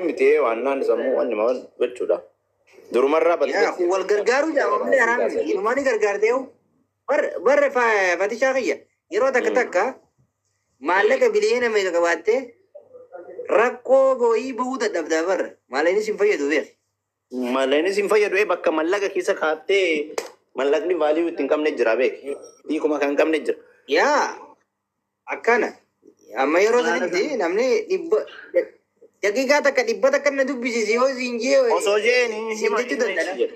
متى وأنا نسمو أني ما بتشودا دور مرة بس يا والغرغارو جا ومن حرام ينماني غرغار ديو بر فاتي شاقية يرو تك مالك بلينا ما يقباته ركو بوي بودا دبدبر مالني سيمفيدو بيخ مالني سيمفيدو إيه بكا مالك كيسا خاطة مالك ني value تنكم نجرا بيك دي كم كان كم نجر يا أكنا أما يرو تنتي نمني دقيقة تك دبّة تك ندوب بيسيو زينجيو أصوجيني سيمتي تدنا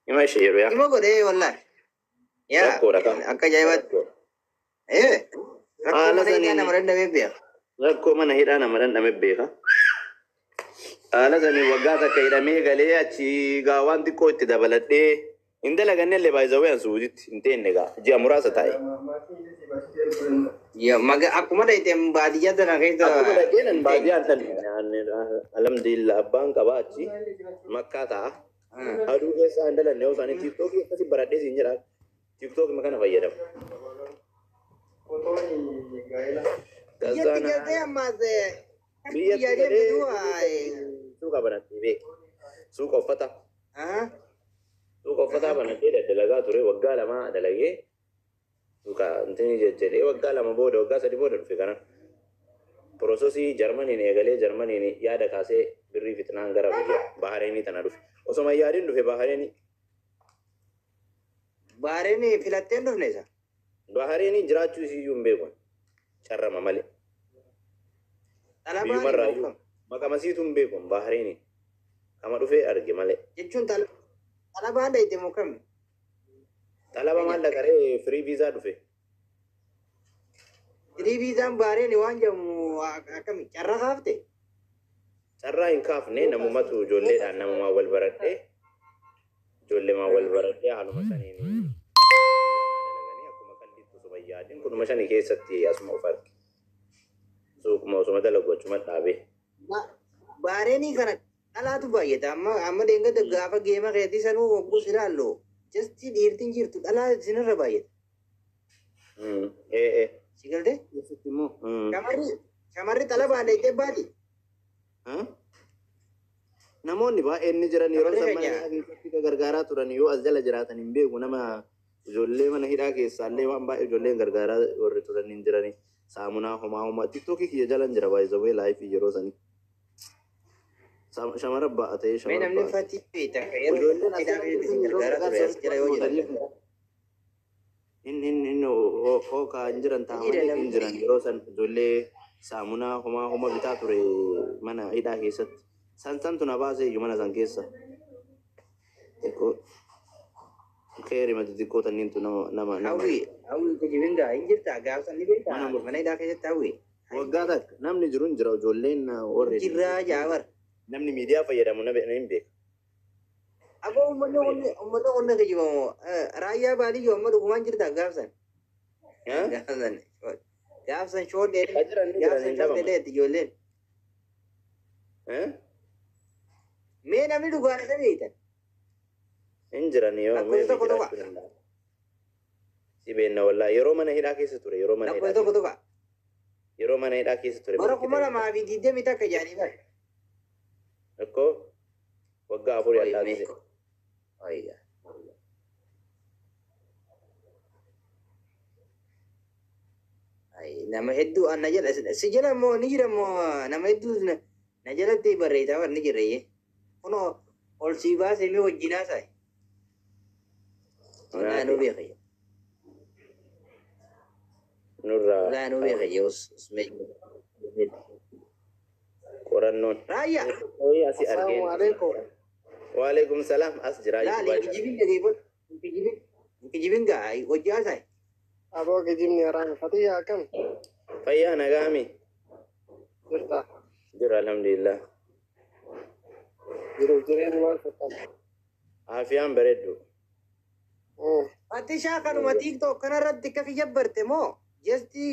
ما يشيرو يا إما كده والله يا أكا جايبات إيه ركو من أنا مرن نبي بيا ركو من هيدا أنا مرن نبي بيا أنا زني وقعت كيدا ميغالي أشي غاوان تكو تدبلتي إنت لغني اللي بايزوي أنسوجت إنتين نجا جي أمورا ستاي يا ماga aku mana itu badia tu nak itu aku mana jenan badia tu alhamdulillah abang kabaci makata aduh guys anda lah news ani TikTok itu sih berat deh sinjera TikTok makan apa ya dah ya tiga dia masih biar dia berdua suka banget TV suka fata suka fata banget dia delaga tu wagga lama ada lagi suka intini jadi wagga lama bodoh wagga sadi bodoh fikana prosesi Jerman ini Jerman ini ya ada kasih beri fitnah anggaran dia Bahrain ini tanah osoma yarin dufe Bahrain ini filaten dufe nesa Bahrain ini jeracu si yumbe kon cara mamale talaba maka masih tumbe kon Bahrain ini kama dufe arge male jechun talaba anda itu mukam talaba malla kare free visa dufe free visa Bahrain ni wanja mu akam cara kafte carra in kaf ne namu matu jolle da namu ma wal barade jolle ma wal barade halu masani ni aku makan itu subaya din kun masani ke satti asma farq so kuma so madala go cuma tabe Bahrain ni kana ala tu bayeta amma denga de gafa gema kayati sanu obu sirallo just dirtin jirtu ala sinara bayet sigalde yesutimu kamari talaba anda ite badi namoonni baay'een jiran yeroo sammaa keessatti gargaaraa turan yoo as jala jiraatan hin beeku nama ijoollee mana hidhaa keessaallee waan baay'ee ijoolleen gargaaraa warri turan hin jirani saamunaa homaa TikTokii kiyya jalan jira baay'ee laayifii yeroo sanii shamara baatee shamara namni fatii beeta ijoolleen gargaaraa ture as jira yoo jedhan in hookaa hin jiran taa'anii hin jiran yeroo san ijoollee saamunaa homaa bitaa ture mana hidhaa keessatti san tuna baasee iyyuu mana san keessa keeri mati xiqqoo tanniintu nama hawwi kajibingaa hin jirta gaafsan ni beektaa mana hidhaa keessatti hawwi waggaa takka namni jiru hin jira ijoolleen warri jirraa jaawar namni miidiyaa fayyadamu hin beeka aboo ummata onna kajibamoo raayyaa baadiyyoo amma dhugumaan jirta gaafsan gaafsan shooddeetti ijoolleen mee namni dhugaan isa beektan hin jiran yoo si beenna wallaa yeroo mana hidhaa keessa ture yeroo mana hidhaa keessa ture bara 2020 takka jaanii bara akkoo waggaa afurii allaatise nama hedduu na jala si jala moo ni jira moo nama hedduu na jalatti barreessaa war ni jirre kuno ol si baasee mi wajjinaa saay laanuu beekayya laanuu beekayya usme qorannoon raayyaa asi argeen waalaikum salaam as jira kijibin gaa wajjaa saay aboo kijibni araan fatiyaa kam fayyaa nagaami jirta jira alhamdulillah jireenya maal fakkaata afiyaan bareeddu Fatishaa kanuma TikTok kanarratti akka kiyyabarte moo jesti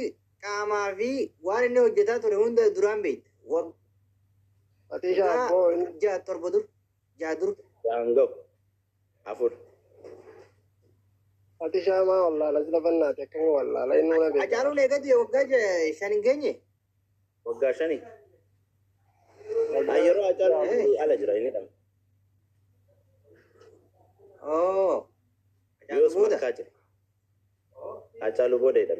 qaamaa fi waan inni hojjetaa ture hunda duraan beekte Fatishaa aboo jaa torba dur jaa dur jaangoo afur Fatishaa maa wallaala sila fannaati akkami wallaala inni una beekta Ajaaruun eegatu waggaa shan hin geenye waggaa shani yeroo ala jira ini dam. Oh. Yos makka jira. Achalu bode dam.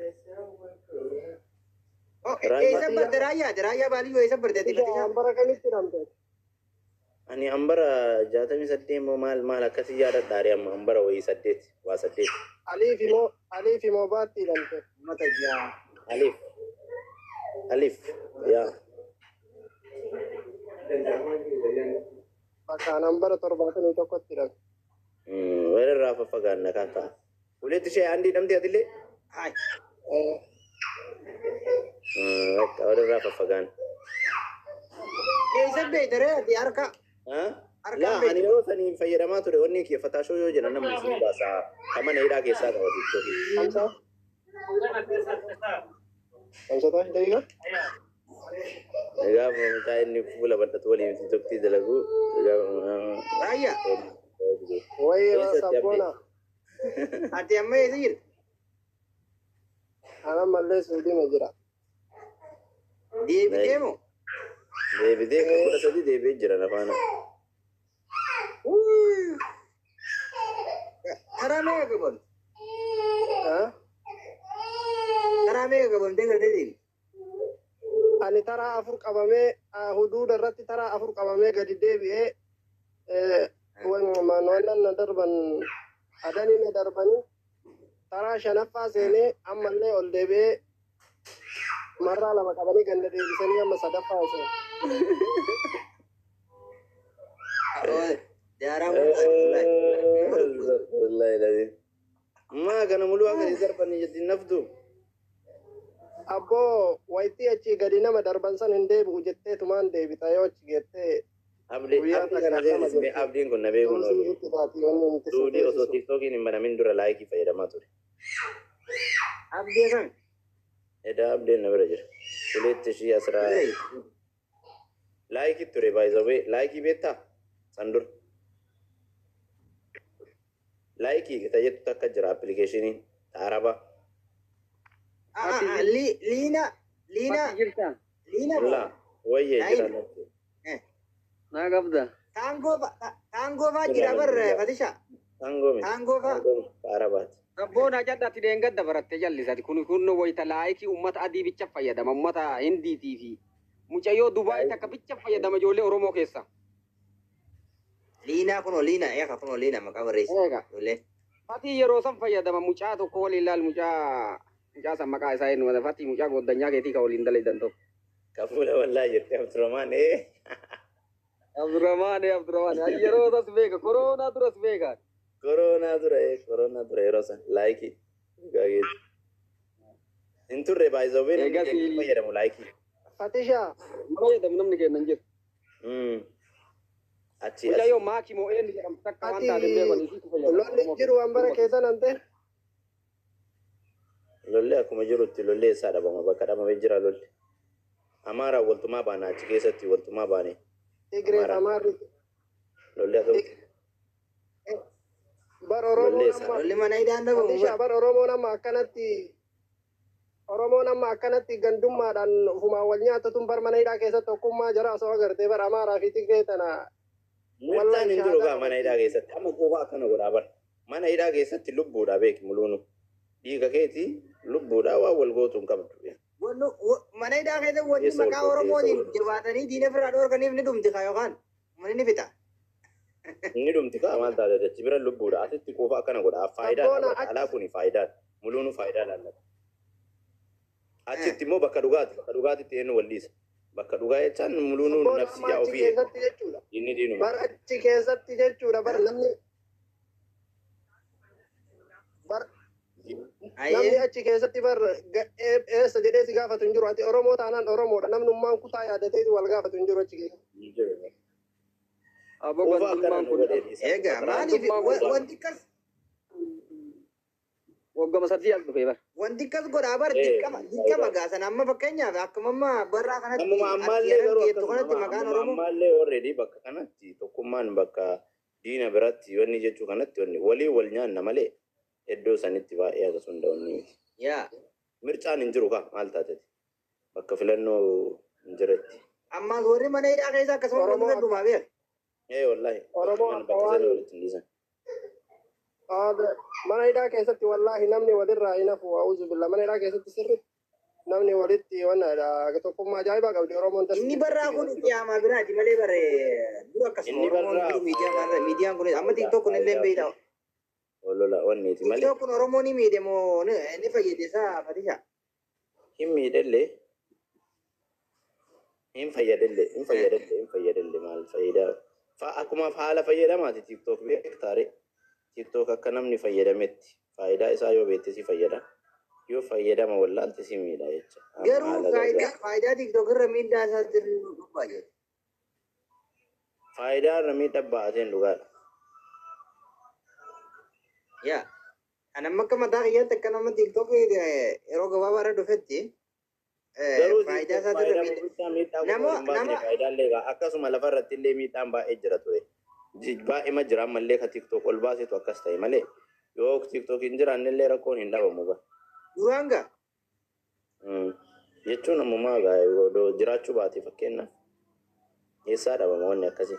Oh, isa deraya bali yo isa berdati Fatisha. Ambara kamitti ramte. Ani ambara jatami sadde mo mal akasi yada dari amma ambara wa sadde wa sadde. Alif mo batti ramte. Mata ja. Alif. Ya. Bakka ambara torbaatanii tokkotti ramte. Wala rafa faganna kanta. Ulet shay andi namdi adile. Hai. Wala rafa fagan. Isa be dere di arka. لا أنا لو ثاني في رمات روني كيف فتاشوا يوجنا نملي سباسا كمان إيدا كيسا كمان تيجي. Kamsa tahu dega? Ega mungkin ini pula pada tuan ini tukti dalagu. Raya. Woi sabona. Hati amma itu. Ana malle sudi majira. Dia bidemo. Dia kuda tadi dia bejera nafana. Karame kebun. Hah? Karame kebun dengar tadi. Ani tara afur qabame hudud irratti tara afur qabame gadi deebi'e manolan na darban adani na darbani tara shanaffaa seene ammallee ol deebi'e marraa lama qabanii ganda deebisanii amma sadaffaa seene. Jarang والله العظيم ما كان ملوك يزربني جد نفدو Abbo wayitii achi gadi nama darban san hin deebi'u jettee tumaan deebita yoo achi geettee abdi kana deebisme abdiin kun nabee kun duudi osoo tiktookiin hin banamin dura laayikii fayyadamaa ture. Abdi kan? Eda abdiin na bira jira. Kuleetti ishii asirraa laayikii ture baay'isawee laayikii beektaa sandur. Laayikii kita jettu takka jira appilikeeshinii Araba. Lina. Wala wayye jira. Naa qabda. Tangoo faa jira barre Fatisha. Tangoo faa. Arabaati. Rabboon ajaddaatti deengadda barattee jallisati kun wayita laayikii uummata adii bicha fayyadama uummata hindiitii fi mucayyoo Dubaay takka bicha fayyadama ijoollee Oromoo keessa. Lina kuno Lina maqaa barreessi. Fatii yeroo san fayyadama mucaa tokko waliin laal mucaa san maqaa isaa eenyu wada fatii mucaa goddanyaa keetii ka waliin dalaydan tokko. Kafuula wallaa jirti Abdurrahmaan Abdurrahmaan yeroo sas beeka koronaa duras beeka. Koronaa dura yeroo san laayikii gaageeti. Hin turre baay'isawween fayyadamu laayikii. Fatisha. Fayyadamu namni kennan jiru. Achi mucayyoo maakii moo eenyu jedhamu takka waan taate beekanii lolli jiru hambara keessan ante. Lolli akkuma jirutti lolli isaa dhabama bakka dhabamee jira lolli. Amaaraa waltumaa baana achi keessatti waltumaa baane. Tigreet Amaarri. Lolli asoo. Bar Oromoon amma akkanatti gandummaadhaan ufumaa wal nyaatatuun bar mana hidhaa keessatti tokkummaa jara osoo agartee bar Amaaraa fi Tigree tana. Wallaan hin jiru gaa mana hidhaa keessatti amma qofa akkana godhaa bar. Mana hidhaa keessatti lubbuudha beeki muluunu. Dhiiga keetii lubbuudha waan wal gootu hin qabdu. Mana hidhaa keessatti wanti maqaa Oromootiin jabaatanii diina biraa dhoorganiif ni dhumti kaa yookaan ni fita. Ni dhumti kaa maal taate jechi bira lubbuudha asitti qofa akkana godhaa faayidaa alaa kuni faayidaa muluunu faayidaa laallata. Achitti immoo bakka dhugaatitti eenyu walliisa. Bakka dhugaa jechaan muluunu nafsiyaa ofii inni diinuma. Bar achi keessatti jechuudha bar namni achi keessatti bar eessa jedhee si gaafatu hin jiru ati Oromoo taanaan Oromoodha namnummaan kutaa yaadatee wal gaafatu hin jiru achi keessatti. Egaa maaliif wanti akkas waggama sadii as dhufee bara. Wanti akkas godhaa bara dirqama gaasan amma fakkeenyaaf akkuma amma barraa kanatti ammaallee garuu kanatti maqaan Oromoo ammaallee already bakka kanatti tokkummaan bakka diina biratti wanni jechuu kanatti wanni walii wal nyaanna malee iddoo sanitti baay'ee akkasuma hundaa'uun miti. Mircaan hin jiru kaa maal taateti bakka filannoo hin jiretti. Amma warri mana hidhaa keessa akkasuma wal dhumaa beeku. والله oromoo من akka waan بكذا ولا تنجزن mana hidhaa keessatti wallaahi namni walirraa hin hafu a'uuzu billaa mana hidhaa keessatti sirriitti namni walitti wanna tokkummaa ajaa'ibaa qabdi oromoon Inni barraa kun qiyaamaa biraati malee bare dura akkasuma Oromoon jiru miidiyaan kun amma TikTok kun illee beeyda. ولا ونيتي مالي TikTok kun Oromoon ni miidhe moo ni fayyade isaa Fatisha. هم يدلي هم فيدلي مال فيدا فأكما فعل فيدا ما تيك توك بيكتاري تيك توك أكنمني فيدا مت فايدا إسايو بيتسي فيدا يو فيدا ما ولا تسي ميدا يتش Garuu faayidaa TikTok irra miidhaa isaa jiru baay'ee. فايدا رمي تبعتين لغات Yaa kan amma akka mataa kiyyaatti akka nama TikTok yeroo gabaabaa irra dhufetti faayidaa isaa irra miidhaa. Nama faayidaa illee akkasuma lafa irratti illee miidhaan baay'ee jira ture. Baay'ee ma jira ammallee ka TikTok ol baasetu akkas ta'e malee yoo TikTok hin jiraanne illee rakkoon hin dhabamu ba. duraan gaa Jechuun ammumaa gaa jiraachuu baate fakkeenyaaf eessaa dhabama wanni akkasii.